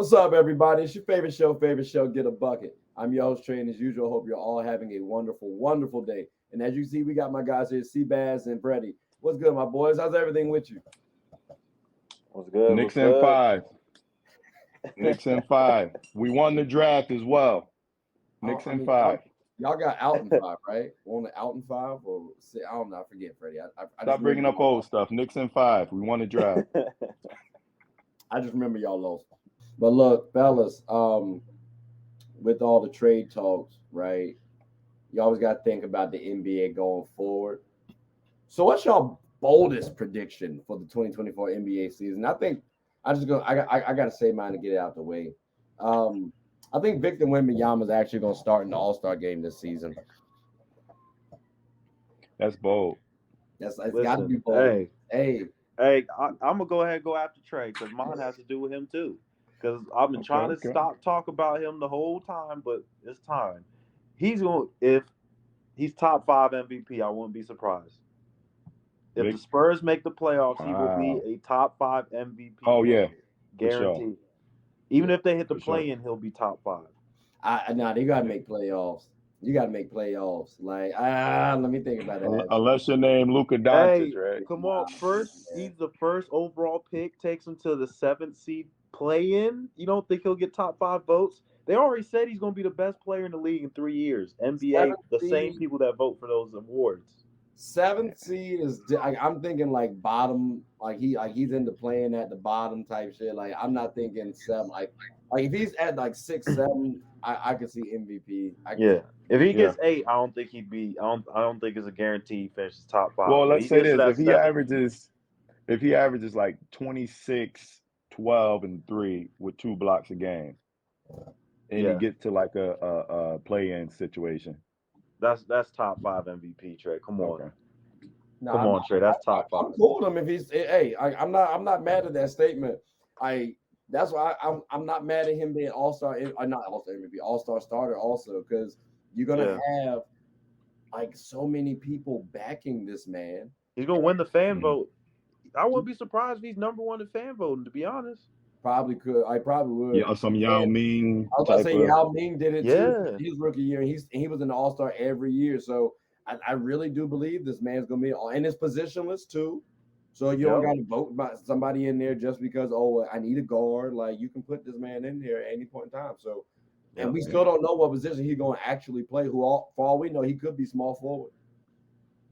What's up, everybody? It's your favorite show, Get a Bucket. I'm your host, Trey, and as usual, hope you're all having a wonderful, wonderful day. And as you see, we got my guys here, Seabass and Freddie. What's good, my boys? How's everything with you? What's good? Knicks What's in good? five. Knicks in five. We won the draft as well. Knicks in five. Y'all got out in five, right? On the out in five, or I don't know. I forget, Freddie. I Stop bringing up old stuff. Knicks in five. We won the draft. I just remember y'all lost. But look, fellas, with all the trade talks, right? You always got to think about the NBA going forward. So, what's your boldest prediction for the 2024 NBA season? I think I got to say mine to get it out the way. I think Victor Wembanyama is actually going to start in the All-Star game this season. That's bold. It's got to be bold. Hey, I'm gonna go ahead and go after Trey because mine has to do with him too. Because I've been trying to stop talk about him the whole time, but it's time. If he's top 5 MVP, I wouldn't be surprised. If the Spurs make the playoffs, he will be a top 5 MVP. Oh yeah, guaranteed. Sure. Even if they hit the play-in, he'll be top 5. They gotta make playoffs. You gotta make playoffs. Like, let me think about that. Unless your name Luka Doncic, right? Come on, he's the first overall pick. Takes him to the 7th seed play-in. You don't think he'll get top 5 votes? They already said he's going to be the best player in the league in 3 years. NBA, the same people that vote for those awards. 7th seed is. I'm thinking like bottom, like he's into playing at the bottom type shit. Like I'm not thinking 7. Like if he's at like 6, 7, I could see MVP. If he gets 8, I don't think he'd be. I don't think it's a guarantee he finishes top 5. Well, let's say this: if he averages like 26, 12, and 3 with 2 blocks a game, and he gets to like a play-in situation. That's top 5 MVP, Trey. Come on. Okay. Come on, Trey. That's top 5. I'm cool with him if he's. I'm not mad at that statement. That's why I'm not mad at him being All-Star. Not All-Star MVP, All-Star starter also, because you're gonna have like so many people backing this man. He's gonna win the fan vote. I wouldn't be surprised if he's number 1 in fan voting. To be honest. Probably could. I probably would. Yeah, some Yao Ming. I was about to say Yao Ming did it too. His rookie year, and he was an All-Star every year. So I really do believe this man's gonna be, and it's positionless too. So you don't got to vote by somebody in there just because I need a guard. Like you can put this man in there at any point in time. So, and we still don't know what position he's gonna actually play. For all we know, he could be small forward.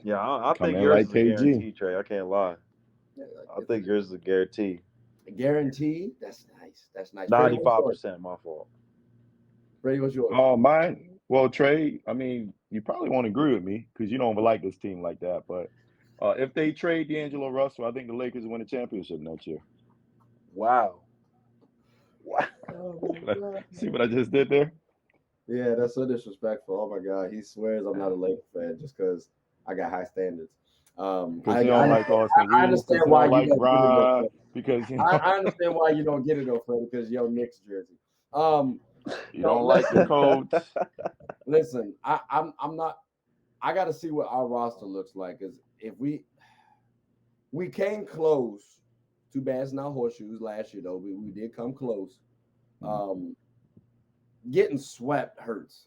Yeah, I think yours is a guarantee, Trey. I can't lie. Yeah, I think yours is a guarantee. Guarantee? That's nice. 95%, my fault. Freddie, what's yours? Oh, mine? Well, Trey, I mean, you probably won't agree with me because you don't like this team like that. But if they trade D'Angelo Russell, I think the Lakers win a championship next year. Wow. See what I just did there? Yeah, that's so disrespectful. Oh, my God. He swears I'm not a Lakers fan just because I got high standards. Because you don't like Austin Reeves. I understand why you like don't Ron. Because I understand why you don't get it though, Freddie, because you're Knicks jersey. You don't like the coach. Listen, I'm not. I got to see what our roster looks like. Because if we came close, too bad it's not horseshoes last year though. We did come close. Getting swept hurts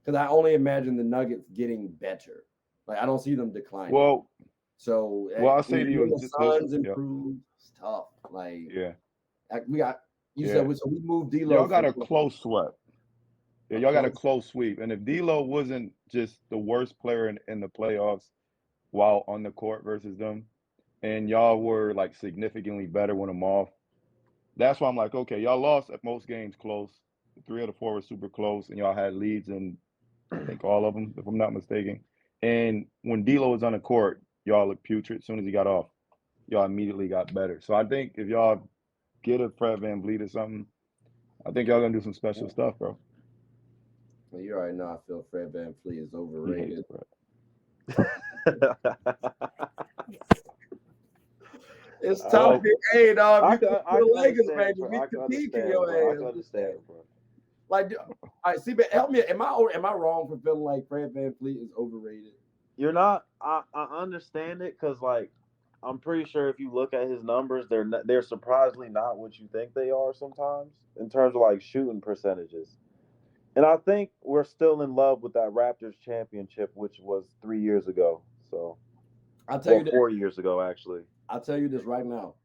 because I only imagine the Nuggets getting better. Like I don't see them declining. Well, I'll say to you, the Suns improved. It's tough. Like we got. You said so we moved D'Lo. Y'all got a close sweep. Yeah, y'all got a close sweep. And if D'Lo wasn't just the worst player in the playoffs while on the court versus them, and y'all were like significantly better when I'm off, that's why I'm like, okay, y'all lost at most games close. 3 of the 4 were super close, and y'all had leads in I think all of them, if I'm not mistaken. And when D'Lo was on the court, y'all looked putrid. As soon as he got off, y'all immediately got better. So I think if y'all get a Fred VanVleet or something, I think y'all gonna do some special stuff, bro. Well, you already know I feel Fred VanVleet is overrated. It's tough. Hey, dog, you Lakers, baby. We critiquing your ass. I understand, bro. Like, all right, see, but help me. Am I wrong for feeling like Fred VanVleet is overrated? You're not. I understand it because like I'm pretty sure if you look at his numbers, they're surprisingly not what you think they are sometimes in terms of like shooting percentages. And I think we're still in love with that Raptors championship, which was 3 years ago. So, I'll tell you this. 4 years ago, actually. I'll tell you this right now.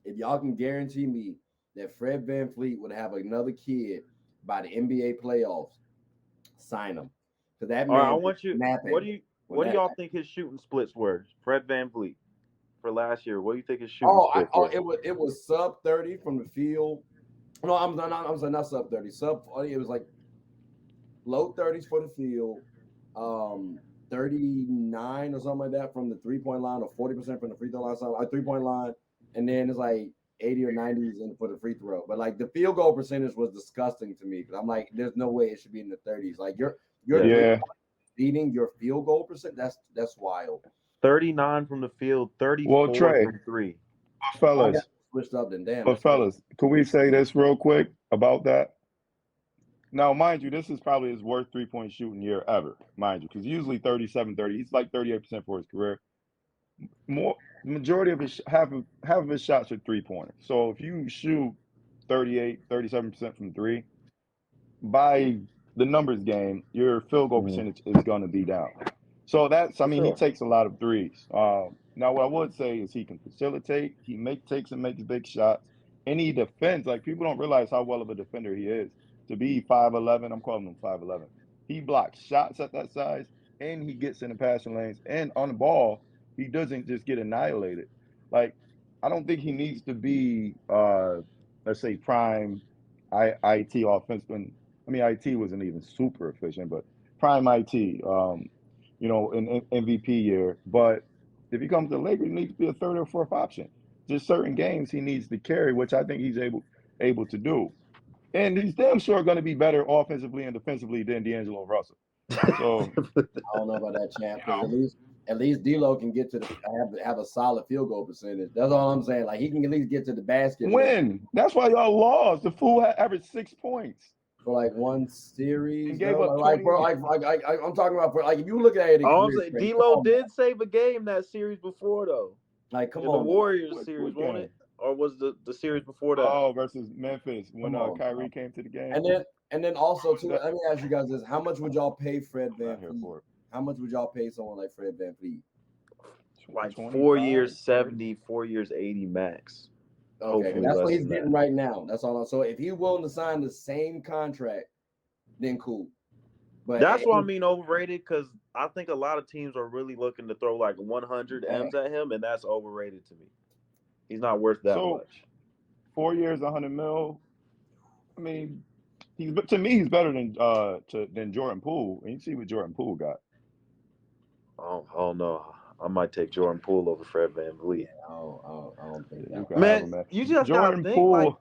If y'all can guarantee me that Fred VanVleet would have another kid by the NBA playoffs, sign him. Because that All right, I man want you. snapping. What do y'all think his shooting splits were? Fred VanVleet for last year. What do you think his shooting splits were? It was sub 30 from the field. No, I'm sorry, not sub 30. It was like low 30s for the field. 39 or something like that from the 3-point line, or 40% from the free throw line, something like 3-point line, and then it's like 80 or 90s for the free throw. But like the field goal percentage was disgusting to me because I'm like, there's no way it should be in the 30s. Like you're beating your field goal percent. That's wild. 39 from the field, 34 from three. Fellas, switched up then damn. But fellas, can we say this real quick about that? Now, mind you, this is probably his worst 3-point shooting year ever, mind you, because usually 37-30. He's like 38% for his career. Majority of his half of his shots are 3-pointers. So if you shoot 37% from three, by the numbers game, your field goal percentage is going to be down. So he takes a lot of threes. Now, what I would say is he can facilitate. He takes and makes big shots, and he defends. Like, people don't realize how well of a defender he is. To be 5'11", I'm calling him 5'11". He blocks shots at that size, and he gets in the passing lanes. And on the ball, he doesn't just get annihilated. Like, I don't think he needs to be, let's say, prime IT offense. IT wasn't even super efficient, but prime IT, in MVP year. But if he comes to the Lakers, he needs to be a third or fourth option. Just certain games he needs to carry, which I think he's able to do. And he's damn sure going to be better offensively and defensively than D'Angelo Russell. So I don't know about that, champ. Because at least D'Lo can get to have a solid field goal percentage. That's all I'm saying. Like, he can at least get to the basket. That's why y'all lost. The fool had averaged 6 points for like one series. And gave up 20. I'm talking about for like, if you look at it. D'Lo did save a game that series before though. Like, come on, the Warriors series, won it? Or was the series before that? Oh, versus Memphis when Kyrie came to the game. And then also too, let me ask you guys this: how much would y'all pay Fred VanVleet? How much would y'all pay someone like Fred VanVleet? Like 4 years 70, 4 years 80 max. Okay, that's what he's getting right now. That's all. So if he's willing to sign the same contract, then cool. But that's what I mean overrated, because I think a lot of teams are really looking to throw like 100 M's at him, and that's overrated to me. He's not worth that much. 4 years, 100 mil. I mean, to me, he's better than Jordan Poole. And you see what Jordan Poole got. Oh no, I might take Jordan Poole over Fred VanVleet. I don't think that. Man, you just Jordan gotta think, Poole.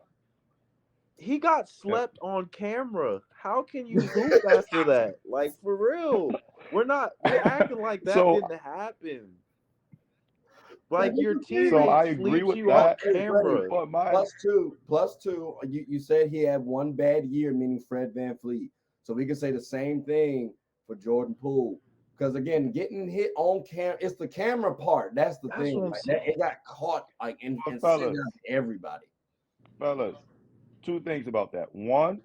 He got slept on camera. How can you hoop after that? Like, for real, we're acting like that didn't happen. Like, your teammate sleeps you on camera. Plus two. You said he had one bad year, meaning Fred VanVleet. So we can say the same thing for Jordan Poole. Because again, getting hit on camera, it's the camera part. That's the thing. Like, it got caught and sent everybody. Fellas, two things about that. One,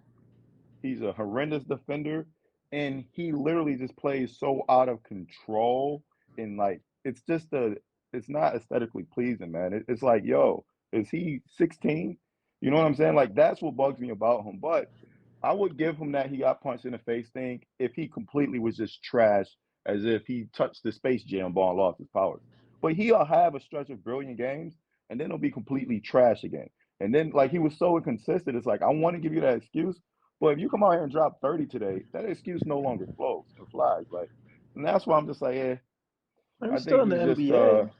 he's a horrendous defender, and he literally just plays so out of control. And like, it's not aesthetically pleasing, man. It's like, yo, is he 16? You know what I'm saying? Like, that's what bugs me about him. But I would give him that he got punched in the face thing if he completely was just trash, as if he touched the Space Jam ball and lost his powers. But he'll have a stretch of brilliant games, and then he'll be completely trash again. And then, like, he was so inconsistent. It's like, I want to give you that excuse, but if you come out here and drop 30 today, that excuse no longer flows and flies. Like, and that's why I'm just like, I think in the NBA.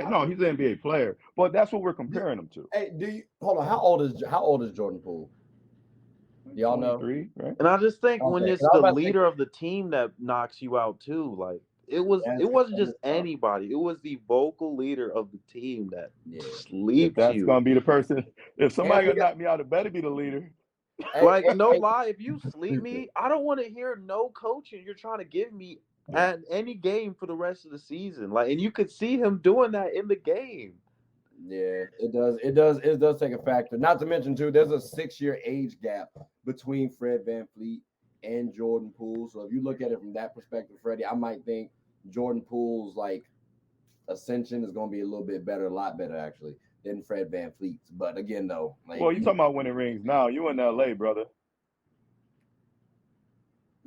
No, he's an NBA player, but that's what we're comparing him to. Hey, hold on? How old is Jordan Poole? Y'all know, right? And I just think when it's the leader of the team that knocks you out too, like it wasn't just anybody. It was the vocal leader of the team that sleeps you. That's gonna be the person. If somebody gonna knock me out, it better be the leader. Like, no lie, if you sleep me, I don't want to hear no coaching. You're trying to give me at any game for the rest of the season. Like, and you could see him doing that in the game. Yeah, it does. It does take a factor. Not to mention too, there's a 6-year age gap between Fred VanVleet and Jordan Poole. So if you look at it from that perspective, Freddie, I might think Jordan Poole's like ascension is going to be a little bit better, a lot better actually than Fred VanVleet's. But again, though, like Well, you talking about winning rings now. You in LA, brother.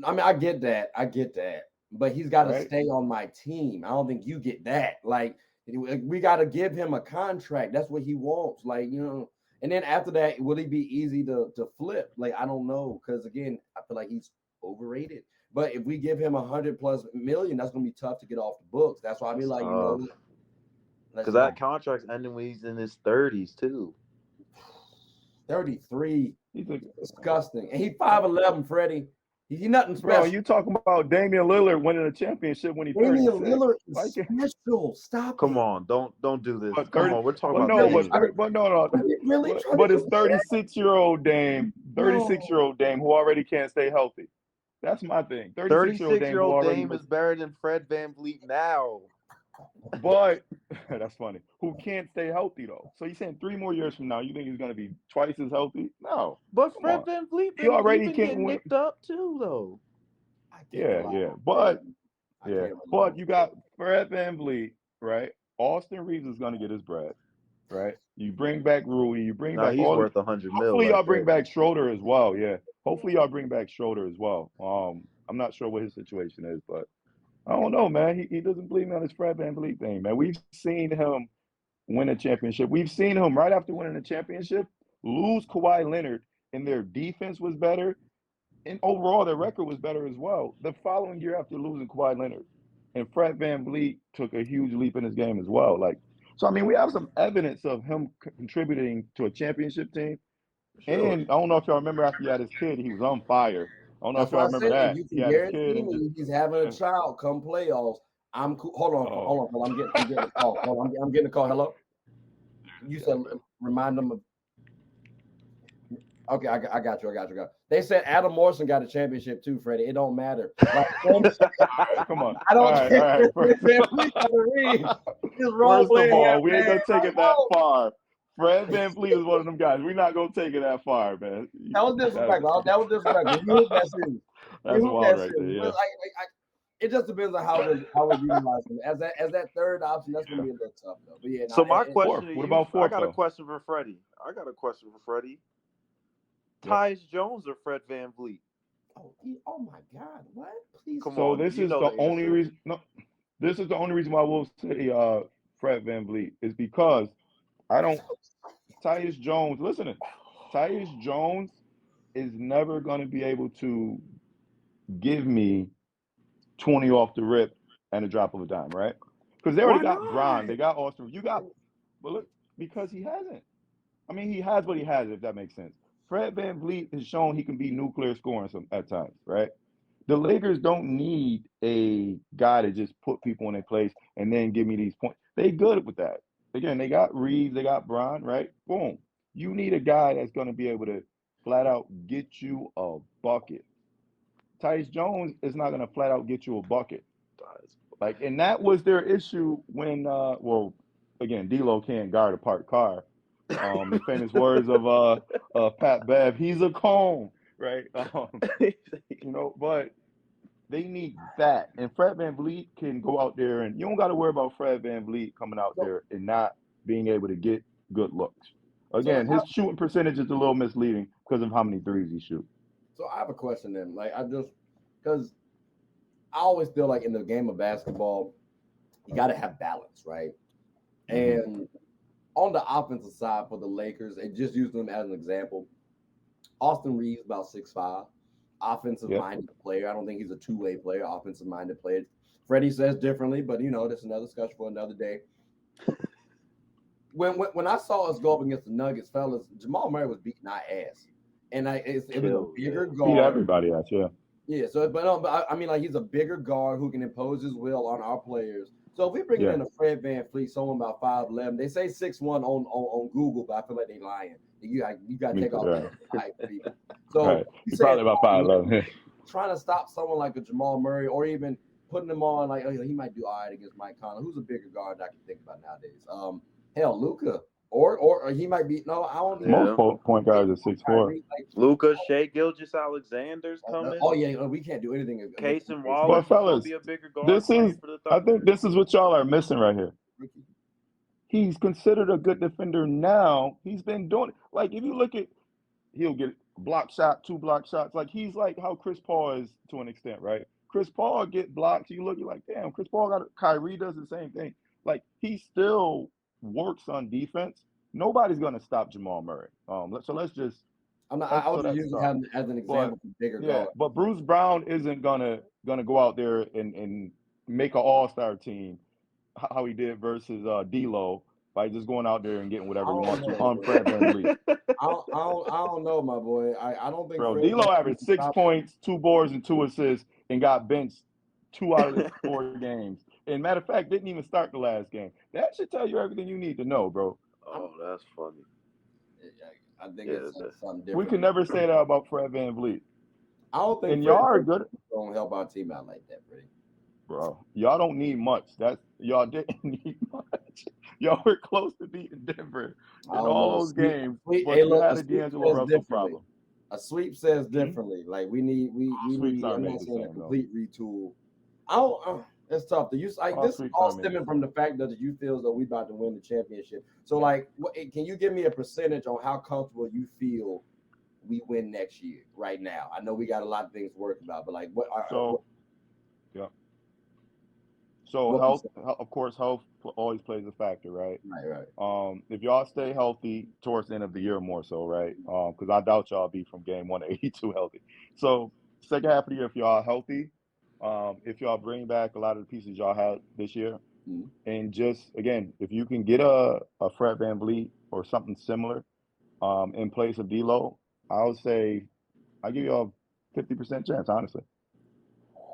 I mean, I get that, but he's got to Right? stay on my team. I don't think you get that. Like, we got to give him a contract. That's what he wants. Like, and then after that, will he be easy to flip? Like, I don't know, because again, I feel like he's overrated. But if we give him $100+ million, that's gonna be tough to get off the books. That's why I be like, because that contract's ending when he's in his 30s too. 33, He's a, disgusting, and he 5'11", Freddie. He nothing special. bro, you talking about Damian Lillard winning a championship when he's 36. Damian Lillard is special. Stop Come it. on, don't do this. But Come on, we're talking But about no, Dame. but no. Really But it's 36-year-old Dame, 36-year-old Dame who already can't stay healthy. That's my thing. 36-year-old Dame is better than Fred VanVleet now. But that's funny. Who can't stay healthy though? So you're saying 3 more years from now, you think he's gonna be twice as healthy? No. But Fred VanVleet He already been can't getting win. nicked up too, though. Yeah. But you got Fred VanVleet, right? Austin Reeves is gonna get his bread, right? You bring back Rui, you bring back he's all worth $100 million. Hopefully y'all bring back Schroeder as well. Yeah. Hopefully y'all bring back Schroeder as well. I'm not sure what his situation is, but I don't know, man. He doesn't believe me on his Fred VanVleet thing, man. We've seen him win a championship. We've seen him right after winning a championship lose Kawhi Leonard, and their defense was better, and overall their record was better as well. The following year after losing Kawhi Leonard, and Fred VanVleet took a huge leap in his game as well. So I mean, we have some evidence of him contributing to a championship team. Sure. And I don't know if y'all remember after he had his kid, he was on fire. I don't know if y'all remember that. You can he had his kid guarantee me he's having a child come playoffs. I'm cool. Hold on. I'm getting a call. I'm getting a call. Hello. You said remind them of. Okay, I got you. They said Adam Morrison got a championship too, Freddie. It don't matter. Like, come on. I don't care. All right. First of all, we ain't gonna take it that far. Fred VanVleet is one of them guys. We're not gonna take it that far, man. That was disrespectful. That's wild right there. Yeah. It just depends on how we utilize him. As that third option, that's gonna be a little tough though. But yeah. So my question to you, I got a question for Freddie. Tyus Jones or Fred VanVleet? Oh my God! What? Please. So this is the only reason. No, this is the only reason why we'll say Fred VanVleet is because Tyus Jones. Listen, Tyus Jones is never going to be able to give me 20 off the rip and a drop of a dime, right? Because they already got Bron, they got Austin. But look, because he hasn't. I mean, he has, but he has, if that makes sense. Fred VanVleet has shown he can be nuclear scoring at times, right? The Lakers don't need a guy to just put people in their place and then give me these points. They good with that. Again, they got Reeves, they got Bron, right? Boom. You need a guy that's going to be able to flat out get you a bucket. Tyus Jones is not going to flat out get you a bucket. And that was their issue when, again, D'Lo can't guard a parked car. The famous words of Pat Bev, he's a cone, right? But they need that. And Fred VanVleet can go out there, and you don't got to worry about Fred VanVleet coming out there and not being able to get good looks. Again, his shooting percentage is a little misleading because of how many threes he shoots. So I have a question then. Because I always feel like in the game of basketball, you got to have balance, right? Mm-hmm. And on the offensive side for the Lakers, and just use them as an example, Austin Reeves about 6'5", offensive-minded player. I don't think he's a two-way player, offensive-minded player. Freddie says differently, but, that's another discussion for another day. When I saw us go up against the Nuggets, fellas, Jamal Murray was beating our ass. And it was a bigger guard. Beat everybody else, yeah. Yeah, but I mean, he's a bigger guard who can impose his will on our players. So if we bring in a Fred VanVleet, someone about 5'11", they say 6'1" on Google, but I feel like they're lying. You got to take off the hype people. So he's probably about 5'11". Trying to stop someone like a Jamal Murray or even putting him on like, oh, he might do all right against Mike Conley. Who's a bigger guard I can think about nowadays? Hell, Luka. Or he might be no, I don't Most Yeah. point guards are 6'4". Like, Luka, Shea Gilgeous-Alexander's coming. oh yeah, we can't do anything against Casey But Wallace is gonna fellas, be a bigger guard this playing is for the I Thunder. think this is what y'all are missing right here. rookie. He's considered a good defender now. He's been doing it. Like if you look at, he'll get a block shot, 2 block shots. Like he's like how Chris Paul is to an extent, right? Chris Paul get blocks. You look, you're like, damn, Chris Paul got Kyrie does the same thing. Like he still works on defense. Nobody's gonna stop Jamal Murray. So let's just I let's was so that's using stop. him as an But example for bigger yeah, guard. but Bruce Brown isn't gonna go out there and make an all-star team how he did versus D'Lo by just going out there and getting I whatever he don't wants to know. on Fred VanVleet. I don't know, my boy. I don't think Bro, Fred D'Lo VanVleet averaged can 6 stop. points, 2 boards, and 2 assists, and got benched 2 out of the 4 games. And matter of fact, didn't even start the last game. That should tell you everything you need to know, bro. Oh, that's funny. I think Yeah, it's something We different. can never say that about Fred VanVleet. I don't think And Fred y'all are VanVleet good, gonna help our team out like that, Freddie. bro. Y'all don't need much. Y'all didn't need much. Y'all were close to beating Denver I in don't all know. those games, Hey, but you look, had a a sweep D'Angelo says Russell differently. problem. A sweep says differently. Like we need. Sweeps aren't I'm made not the saying a same, though. complete retool. I don't. It's tough to use. Like All this sweeps all aren't made the stemming from the fact that you feel as though we about to win the championship. So, like, can you give me a percentage on how comfortable you feel we win next year? Right now, I know we got a lot of things to work about, but like, Yeah. So what health, percent? of course, health always plays a factor, right? Right. If y'all stay healthy towards the end of the year more so, right? Because I doubt y'all be from game 1 to 82 healthy. So second half of the year, if y'all are healthy, if y'all bring back a lot of the pieces y'all had this year, Mhm. and just again, if you can get a Fred VanVleet or something similar, in place of D'Lo, I would say I give y'all 50% chance, honestly.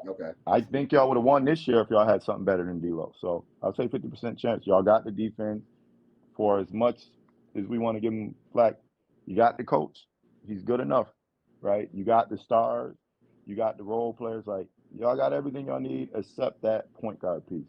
Okay. I think y'all would have won this year if y'all had something better than D'Lo. So I'll say 50% chance. Y'all got the defense. For as much as we want to give him flack, you got the coach. He's good enough, right? You got the stars. You got the role players. Like y'all got everything y'all need except that point guard piece.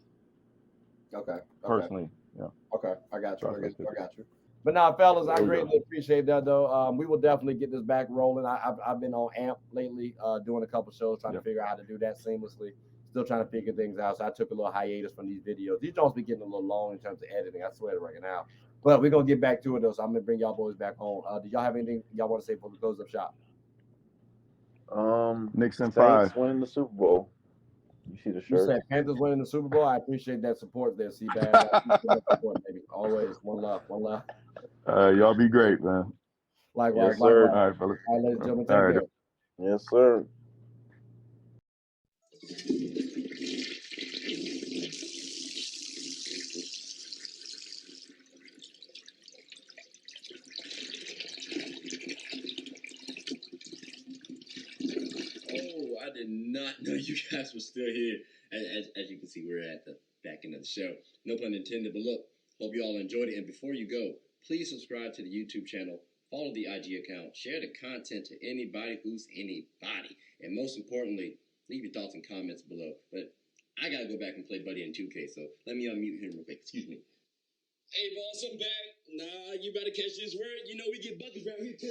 Okay. Personally, yeah. Okay. I got you. So I got you. But now, fellas, I There you greatly appreciate that, though. We will definitely get this back rolling. I've been on AMP lately, doing a couple shows, trying to figure out how to do that seamlessly. Still trying to figure things out. So I took a little hiatus from these videos. These don't be getting a little long in terms of editing. I swear to right now. But we're gonna get back to it though. So I'm gonna bring y'all boys back on. Do y'all have anything y'all want to say before we close up shop? Knicks and Saints 5. winning the Super Bowl. You see the You shirt. said Panthers winning the Super Bowl. I appreciate that support there, C-Bad. Support, baby. Always one love, one love. Y'all be great, man. Likewise, Yes, sir. likewise. All right, fellas. All right, ladies and gentlemen, All take right. care. Yes, sir. Oh, I did not know you guys were still here. As you can see, we're at the back end of the show. No pun intended, but look, hope you all enjoyed it. And before you go, please subscribe to the YouTube channel, follow the IG account, share the content to anybody who's anybody. And most importantly, leave your thoughts and comments below. But I got to go back and play Buddy in 2K, so let me unmute him real quick. Excuse me. Hey, boss, I'm back. Nah, you better catch this word. You know we get buckets around here, too.